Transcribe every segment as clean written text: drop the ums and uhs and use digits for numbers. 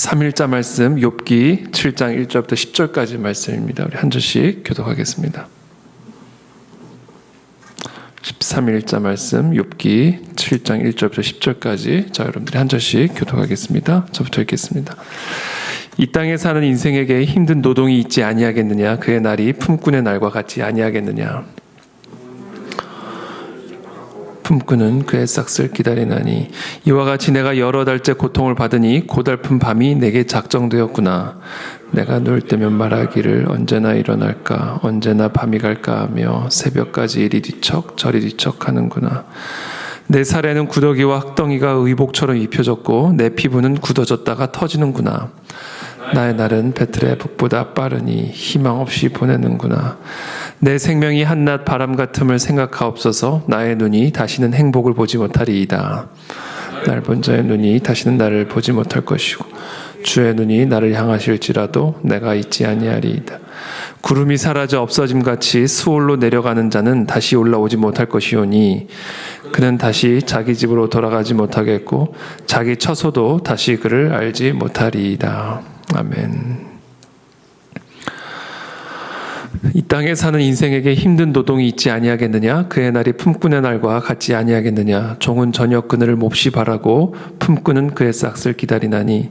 13일자 말씀 욥기 7장 1절부터 10절까지 말씀입니다. 우리 한 절씩 교독하겠습니다. 13일자 말씀 욥기 7장 1절부터 10절까지 자 여러분들이 한 절씩 교독하겠습니다. 저부터 읽겠습니다. 이 땅에 사는 인생에게 힘든 노동이 있지 아니하겠느냐. 그의 날이 품꾼의 날과 같지 아니하겠느냐. 품꾼은 그의 싹을 기다리나니 이와 같이 내가 여러 달째 고통을 받으니 고달픈 밤이 내게 작정되었구나. 내가 누울 때면 말하기를 언제나 일어날까 언제나 밤이 갈까 하며 새벽까지 이리 뒤척 저리 뒤척 하는구나. 내 살에는 구더기와 흙덩이가 의복처럼 입혀졌고 내 피부는 굳어졌다가 터지는구나. 나의 날은 베틀의 북보다 빠르니 희망 없이 보내는구나. 내 생명이 한낮 바람 같음을 생각하옵소서. 나의 눈이 다시는 행복을 보지 못하리이다. 날 본 자의 눈이 다시는 나를 보지 못할 것이고 주의 눈이 나를 향하실지라도 내가 있지 아니하리이다. 구름이 사라져 없어짐같이 수월로 내려가는 자는 다시 올라오지 못할 것이오니 그는 다시 자기 집으로 돌아가지 못하겠고 자기 처소도 다시 그를 알지 못하리이다. 아멘. 이 땅에 사는 인생에게 힘든 노동이 있지 아니하겠느냐. 그의 날이 품꾼의 날과 같지 아니하겠느냐. 종은 저녁 그늘을 몹시 바라고 품꾼은 그의 싹을 기다리나니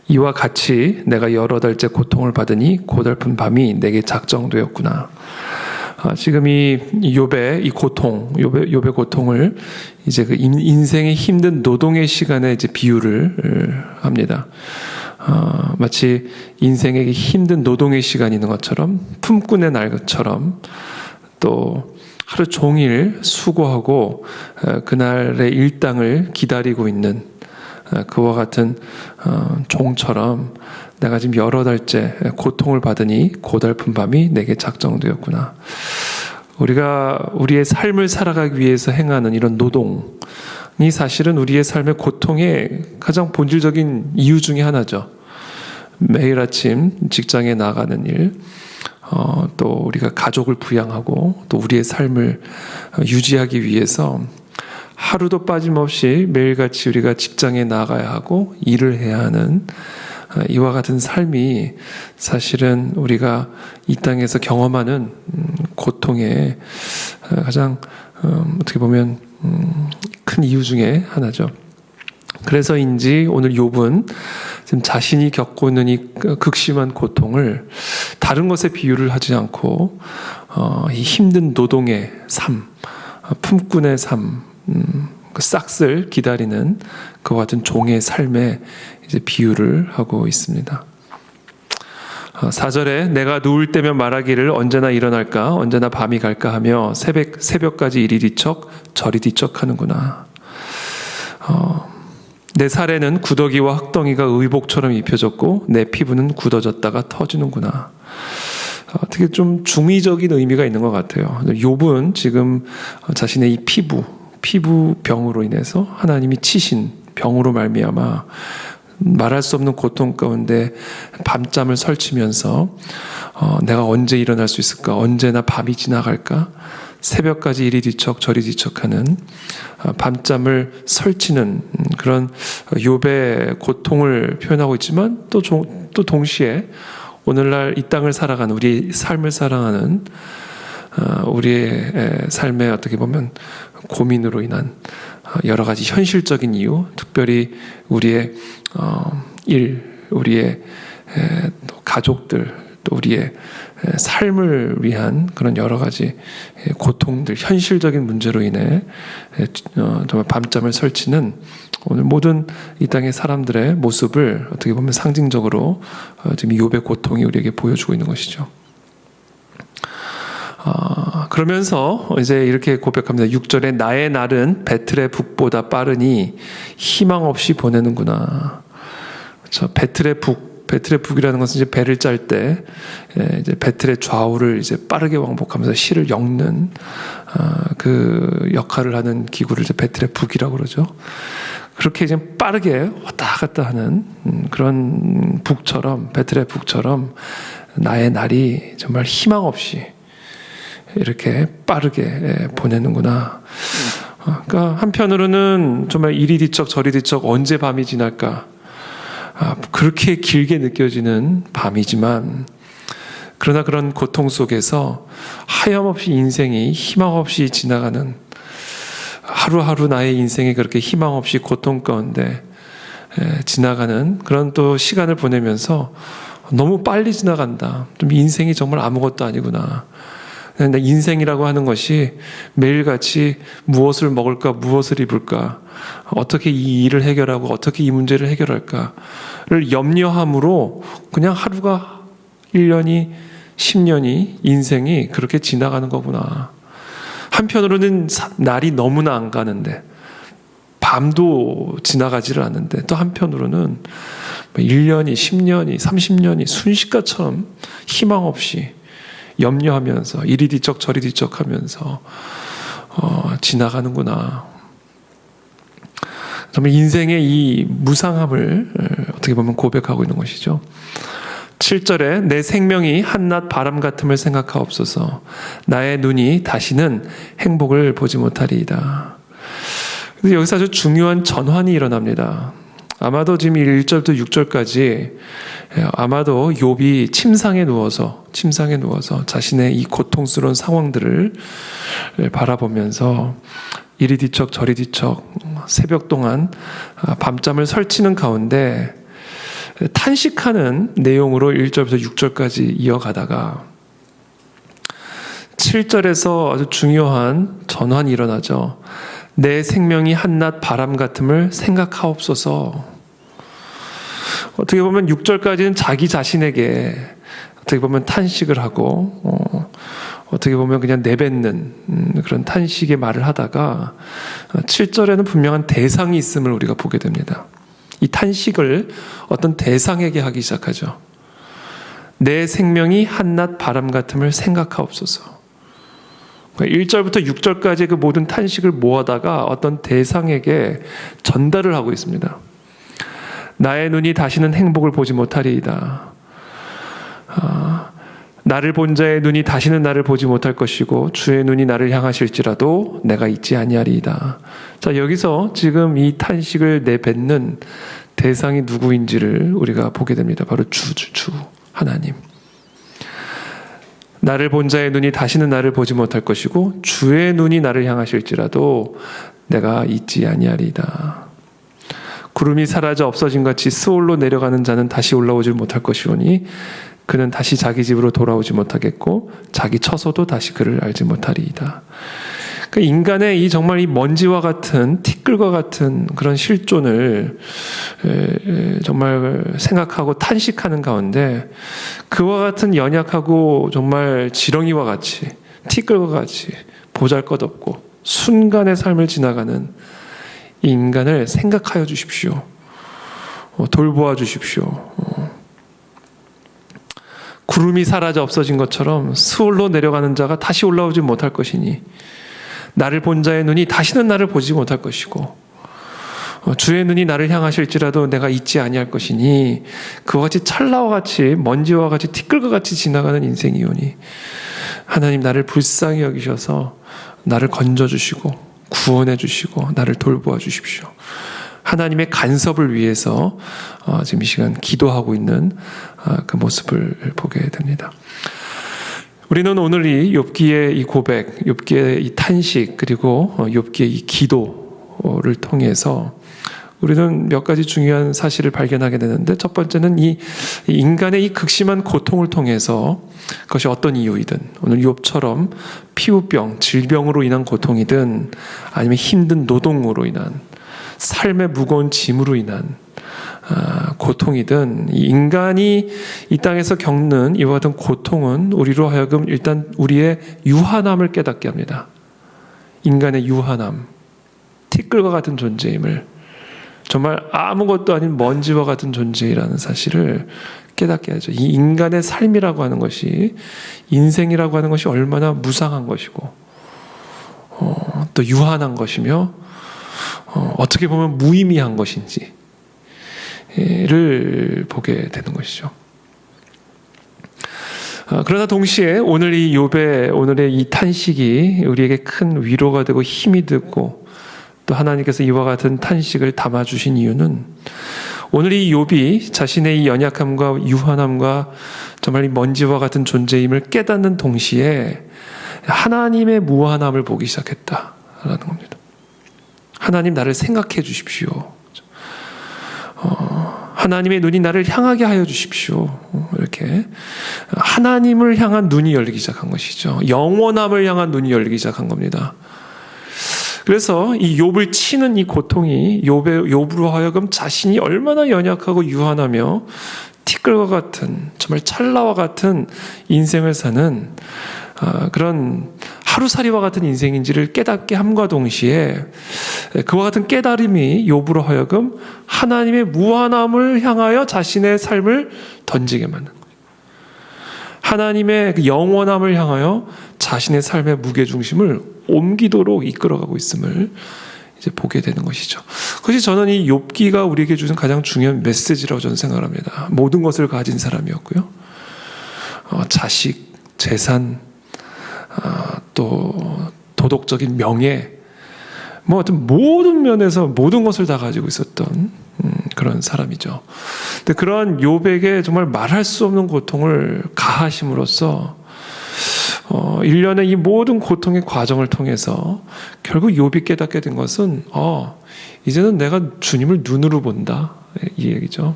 이와 같이 내가 여러 달째 고통을 받으니 고달픈 밤이 내게 작정되었구나. 지금 이 욥의 이 고통, 욥의 고통을 이제 그 인생의 힘든 노동의 시간에 이제 비유를 합니다. 마치 인생에게 힘든 노동의 시간이 있는 것처럼 품꾼의 날처럼 또 하루 종일 수고하고 그날의 일당을 기다리고 있는 그와 같은 종처럼 내가 지금 여러 달째 고통을 받으니 고달픈 밤이 내게 작정되었구나. 우리가 우리의 삶을 살아가기 위해서 행하는 이런 노동이 사실은 우리의 삶의 고통의 가장 본질적인 이유 중에 하나죠. 매일 아침 직장에 나가는 일, 또 우리가 가족을 부양하고 또 우리의 삶을 유지하기 위해서 하루도 빠짐없이 매일같이 우리가 직장에 나가야 하고 일을 해야 하는 이와 같은 삶이 사실은 우리가 이 땅에서 경험하는 고통의 가장 어떻게 보면 큰 이유 중에 하나죠. 그래서인지 오늘 욥은 지금 자신이 겪고 있는 이 극심한 고통을 다른 것에 비유를 하지 않고 이 힘든 노동의 삶, 품꾼의 삶, 그 싹을 기다리는 그와 같은 종의 삶에 이제 비유를 하고 있습니다. 4절에 내가 누울 때면 말하기를 언제나 일어날까 언제나 밤이 갈까 하며 새벽까지 이리 뒤척 저리 뒤척 하는구나. 내 살에는 구더기와 흙덩이가 의복처럼 입혀졌고 내 피부는 굳어졌다가 터지는구나. 되게 좀 중의적인 의미가 있는 것 같아요. 욥은 지금 자신의 이 피부병으로 인해서 하나님이 치신 병으로 말미암아 말할 수 없는 고통 가운데 밤잠을 설치면서 내가 언제 일어날 수 있을까? 언제나 밤이 지나갈까? 새벽까지 이리 뒤척 저리 뒤척하는 밤잠을 설치는 그런 욥의 고통을 표현하고 있지만 또 동시에 오늘날 이 땅을 살아가는 우리의 삶을 살아가는 우리의 삶에 어떻게 보면 고민으로 인한 여러 가지 현실적인 이유, 특별히 우리의 우리의 또 가족들, 또 우리의 삶을 위한 그런 여러 가지 고통들, 현실적인 문제로 인해 정말 밤잠을 설치는 오늘 모든 이 땅의 사람들의 모습을 어떻게 보면 상징적으로 지금 욥의 고통이 우리에게 보여주고 있는 것이죠. 그러면서 이제 이렇게 고백합니다. 6절에 나의 날은 베틀의 북보다 빠르니 희망 없이 보내는구나. 그렇죠? 베틀의 북이라는 것은 이제 배를 짤 때 이제 베틀의 좌우를 이제 빠르게 왕복하면서 실을 엮는 그 역할을 하는 기구를 이제 베틀의 북이라고 그러죠. 그렇게 이제 빠르게 왔다 갔다 하는 그런 북처럼 베틀의 북처럼 나의 날이 정말 희망 없이 이렇게 빠르게 보내는구나. 그러니까 한편으로는 정말 이리 뒤척 저리 뒤척 언제 밤이 지날까 그렇게 길게 느껴지는 밤이지만, 그러나 그런 고통 속에서 하염없이 인생이 희망 없이 지나가는, 하루하루 나의 인생이 그렇게 희망 없이 고통 가운데 지나가는 그런 또 시간을 보내면서 너무 빨리 지나간다. 좀 인생이 정말 아무것도 아니구나. 인생이라고 하는 것이 매일같이 무엇을 먹을까, 무엇을 입을까, 어떻게 이 일을 해결하고 어떻게 이 문제를 해결할까를 염려함으로 그냥 하루가 1년이 10년이 인생이 그렇게 지나가는 거구나. 한편으로는 날이 너무나 안 가는데, 밤도 지나가지를 않는데, 또 한편으로는 1년이 10년이 30년이 순식간처럼 희망 없이 염려하면서 이리 뒤척 저리 뒤척 하면서 지나가는구나. 정말 인생의 이 무상함을 어떻게 보면 고백하고 있는 것이죠. 7절에 내 생명이 한낮 바람 같음을 생각하옵소서. 나의 눈이 다시는 행복을 보지 못하리이다. 근데 여기서 아주 중요한 전환이 일어납니다. 아마도 지금 1절부터 6절까지 아마도 욥이 침상에 누워서 자신의 이 고통스러운 상황들을 바라보면서 이리 뒤척 저리 뒤척 새벽 동안 밤잠을 설치는 가운데 탄식하는 내용으로 1절부터 6절까지 이어가다가 7절에서 아주 중요한 전환이 일어나죠. 내 생명이 한낮 바람 같음을 생각하옵소서. 어떻게 보면 6절까지는 자기 자신에게 어떻게 보면 탄식을 하고 어떻게 보면 그냥 내뱉는 그런 탄식의 말을 하다가 7절에는 분명한 대상이 있음을 우리가 보게 됩니다. 이 탄식을 어떤 대상에게 하기 시작하죠. 내 생명이 한낮 바람 같음을 생각하옵소서. 1절부터 6절까지 그 모든 탄식을 모아다가 어떤 대상에게 전달을 하고 있습니다. 나의 눈이 다시는 행복을 보지 못하리이다. 나를 본 자의 눈이 다시는 나를 보지 못할 것이고 주의 눈이 나를 향하실지라도 내가 잊지 아니하리이다. 자, 여기서 지금 이 탄식을 내뱉는 대상이 누구인지를 우리가 보게 됩니다. 바로 주 하나님. 나를 본 자의 눈이 다시는 나를 보지 못할 것이고 주의 눈이 나를 향하실지라도 내가 잊지 아니하리이다. 구름이 사라져 없어진 같이 스올로 내려가는 자는 다시 올라오지 못할 것이오니 그는 다시 자기 집으로 돌아오지 못하겠고 자기 처소도 다시 그를 알지 못하리이다. 그러니까 인간의 이 정말 이 먼지와 같은 티끌과 같은 그런 실존을 정말 생각하고 탄식하는 가운데 그와 같은 연약하고 정말 지렁이와 같이 티끌과 같이 보잘것없고 순간의 삶을 지나가는 이 인간을 생각하여 주십시오. 돌보아 주십시오. 구름이 사라져 없어진 것처럼 스올로 내려가는 자가 다시 올라오지 못할 것이니 나를 본 자의 눈이 다시는 나를 보지 못할 것이고 주의 눈이 나를 향하실지라도 내가 잊지 아니할 것이니 그와 같이 찰나와 같이 먼지와 같이 티끌과 같이 지나가는 인생이오니 하나님 나를 불쌍히 여기셔서 나를 건져주시고 구원해주시고 나를 돌보아 주십시오. 하나님의 간섭을 위해서 지금 이 시간 기도하고 있는 그 모습을 보게 됩니다. 우리는 오늘 이 욥기의 이 고백, 욥기의 이 탄식, 그리고 욥기의 이 기도를 통해서 우리는 몇 가지 중요한 사실을 발견하게 되는데, 첫 번째는 이 인간의 이 극심한 고통을 통해서 그것이 어떤 이유이든, 오늘 욥처럼 피부병, 질병으로 인한 고통이든 아니면 힘든 노동으로 인한 삶의 무거운 짐으로 인한 고통이든, 이 인간이 이 땅에서 겪는 이와 같은 고통은 우리로 하여금 일단 우리의 유한함을 깨닫게 합니다. 인간의 유한함, 티끌과 같은 존재임을, 정말 아무것도 아닌 먼지와 같은 존재이라는 사실을 깨닫게 하죠. 이 인간의 삶이라고 하는 것이, 인생이라고 하는 것이 얼마나 무상한 것이고 또 유한한 것이며 어떻게 보면 무의미한 것인지를 보게 되는 것이죠. 그러나 동시에 오늘 이 욥의 오늘의 이 탄식이 우리에게 큰 위로가 되고 힘이 되고, 또 하나님께서 이와 같은 탄식을 담아주신 이유는 오늘 이 욥이 자신의 이 연약함과 유한함과 정말 이 먼지와 같은 존재임을 깨닫는 동시에 하나님의 무한함을 보기 시작했다라는 겁니다. 하나님 나를 생각해 주십시오. 하나님의 눈이 나를 향하게 하여 주십시오. 이렇게 하나님을 향한 눈이 열리기 시작한 것이죠. 영원함을 향한 눈이 열리기 시작한 겁니다. 그래서 이 욥을 치는 이 고통이 욥으로 하여금 자신이 얼마나 연약하고 유한하며 티끌과 같은 정말 찰나와 같은 인생을 사는 그런 하루살이와 같은 인생인지를 깨닫게 함과 동시에 그와 같은 깨달음이 욥으로 하여금 하나님의 무한함을 향하여 자신의 삶을 던지게 만든 거예요. 하나님의 그 영원함을 향하여 자신의 삶의 무게중심을 옮기도록 이끌어가고 있음을 이제 보게 되는 것이죠. 그것이 저는 이 욥기가 우리에게 주는 가장 중요한 메시지라고 저는 생각합니다. 모든 것을 가진 사람이었고요. 자식, 재산, 또 도덕적인 명예, 뭐 어떤 모든 면에서 모든 것을 다 가지고 있었던 그런 사람이죠. 근데 그러한 욥에게 정말 말할 수 없는 고통을 가하심으로써 일련의 이 모든 고통의 과정을 통해서 결국 욥이 깨닫게 된 것은 이제는 내가 주님을 눈으로 본다, 이 얘기죠.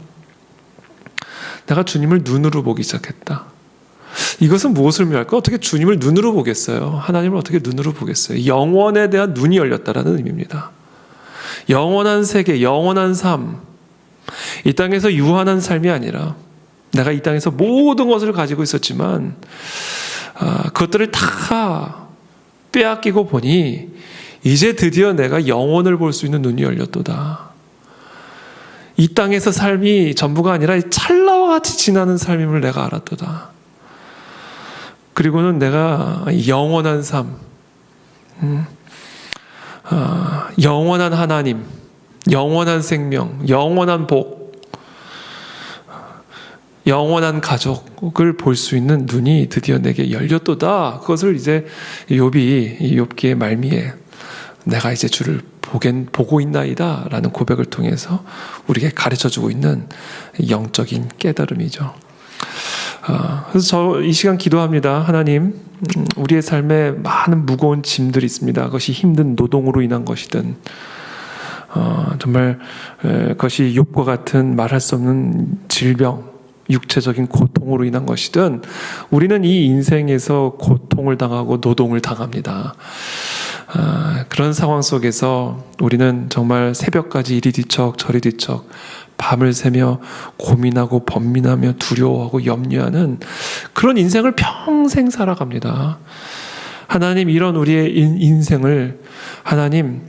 내가 주님을 눈으로 보기 시작했다. 이것은 무엇을 의미할까? 어떻게 주님을 눈으로 보겠어요? 하나님을 어떻게 눈으로 보겠어요? 영원에 대한 눈이 열렸다라는 의미입니다. 영원한 세계, 영원한 삶, 이 땅에서 유한한 삶이 아니라 내가 이 땅에서 모든 것을 가지고 있었지만 그것들을 다 빼앗기고 보니 이제 드디어 내가 영원을 볼 수 있는 눈이 열렸도다. 이 땅에서 삶이 전부가 아니라 찰나와 같이 지나는 삶임을 내가 알았도다. 그리고는 내가 영원한 삶, 영원한 하나님, 영원한 생명, 영원한 복, 영원한 가족을 볼 수 있는 눈이 드디어 내게 열렸도다. 그것을 이제 욥이 욥기의 말미에 내가 이제 주를 보고 있나이다 라는 고백을 통해서 우리에게 가르쳐주고 있는 영적인 깨달음이죠. 그래서 저 이 시간 기도합니다. 하나님, 우리의 삶에 많은 무거운 짐들이 있습니다. 그것이 힘든 노동으로 인한 것이든 정말 그것이 욥과 같은 말할 수 없는 질병, 육체적인 고통으로 인한 것이든 우리는 이 인생에서 고통을 당하고 노동을 당합니다. 그런 상황 속에서 우리는 정말 새벽까지 이리 뒤척 저리 뒤척 밤을 새며 고민하고 번민하며 두려워하고 염려하는 그런 인생을 평생 살아갑니다. 하나님, 이런 우리의 인생을 하나님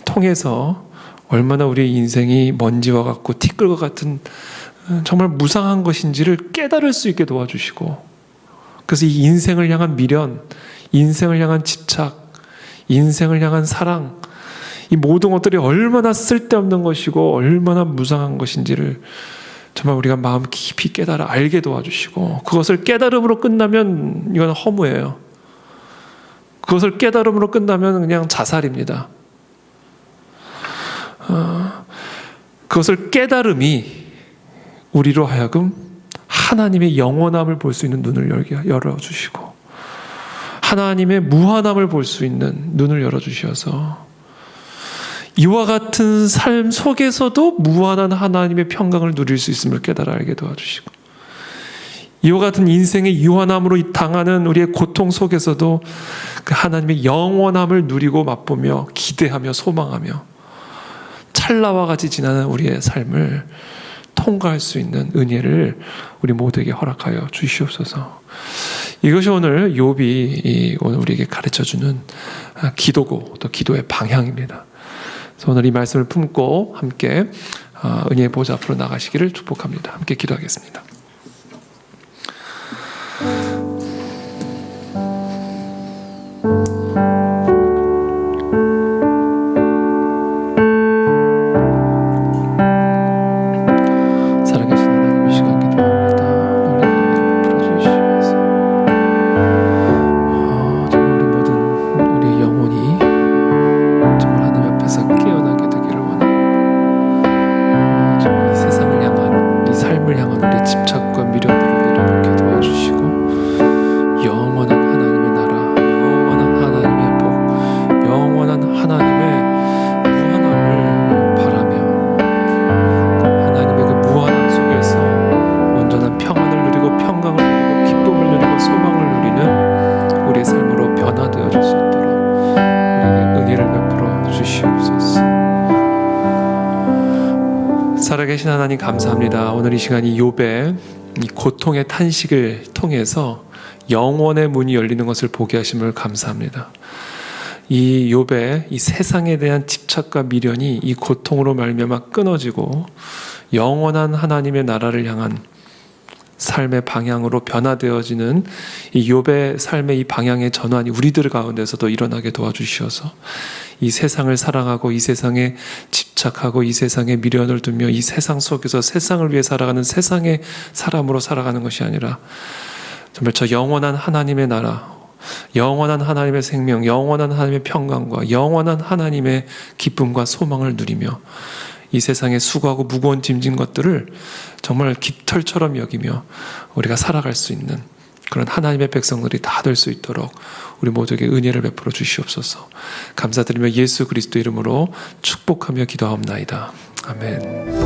통해서 얼마나 우리의 인생이 먼지와 같고 티끌과 같은 정말 무상한 것인지를 깨달을 수 있게 도와주시고, 그래서 이 인생을 향한 미련, 인생을 향한 집착, 인생을 향한 사랑, 이 모든 것들이 얼마나 쓸데없는 것이고 얼마나 무상한 것인지를 정말 우리가 마음 깊이 깨달아 알게 도와주시고, 그것을 깨달음으로 끝나면 이건 허무예요. 그것을 깨달음으로 끝나면 그냥 자살입니다. 그것을 깨달음이 우리로 하여금 하나님의 영원함을 볼 수 있는 눈을 열어주시고 하나님의 무한함을 볼 수 있는 눈을 열어주셔서 이와 같은 삶 속에서도 무한한 하나님의 평강을 누릴 수 있음을 깨달아 알게 도와주시고, 이와 같은 인생의 유한함으로 당하는 우리의 고통 속에서도 그 하나님의 영원함을 누리고 맛보며 기대하며 소망하며 찰나와 같이 지나는 우리의 삶을 통과할 수 있는 은혜를 우리 모두에게 허락하여 주시옵소서. 이것이 오늘 욥이 오늘 우리에게 가르쳐주는 기도고 또 기도의 방향입니다. 그래서 오늘 이 말씀을 품고 함께 은혜의 보좌 앞으로 나가시기를 축복합니다. 함께 기도하겠습니다. 하늘의 집착과 미련들을 내려놓게 도와주시고 영원한 하나님의 나라, 영원한 하나님의 복, 영원한 하나님의 무한함을 바라며 하나님의 그 무한함 속에서 온전한 평안을 누리고 평강을 누리고 기쁨을 누리고 소망을 누리는 우리의 삶으로 변화되어질 수 있도록 우리에게 은혜를 베풀어 주시옵소서. 살아계신 하나님 감사합니다. 오늘 이 시간 이 욥의 이 고통의 탄식을 통해서 영원의 문이 열리는 것을 보게 하심을 감사합니다. 이 욥의 이 세상에 대한 집착과 미련이 이 고통으로 말미암아 끊어지고 영원한 하나님의 나라를 향한 삶의 방향으로 변화되어지는 이 욥의 삶의 이 방향의 전환이 우리들 가운데서도 일어나게 도와주시어서 이 세상을 사랑하고 이 세상에 집착하고 이 세상에 미련을 두며 이 세상 속에서 세상을 위해 살아가는 세상의 사람으로 살아가는 것이 아니라 정말 저 영원한 하나님의 나라, 영원한 하나님의 생명, 영원한 하나님의 평강과 영원한 하나님의 기쁨과 소망을 누리며 이 세상에 수고하고 무거운 짐진 것들을 정말 깃털처럼 여기며 우리가 살아갈 수 있는 그런 하나님의 백성들이 다 될 수 있도록 우리 모두에게 은혜를 베풀어 주시옵소서. 감사드리며 예수 그리스도 이름으로 축복하며 기도하옵나이다. 아멘.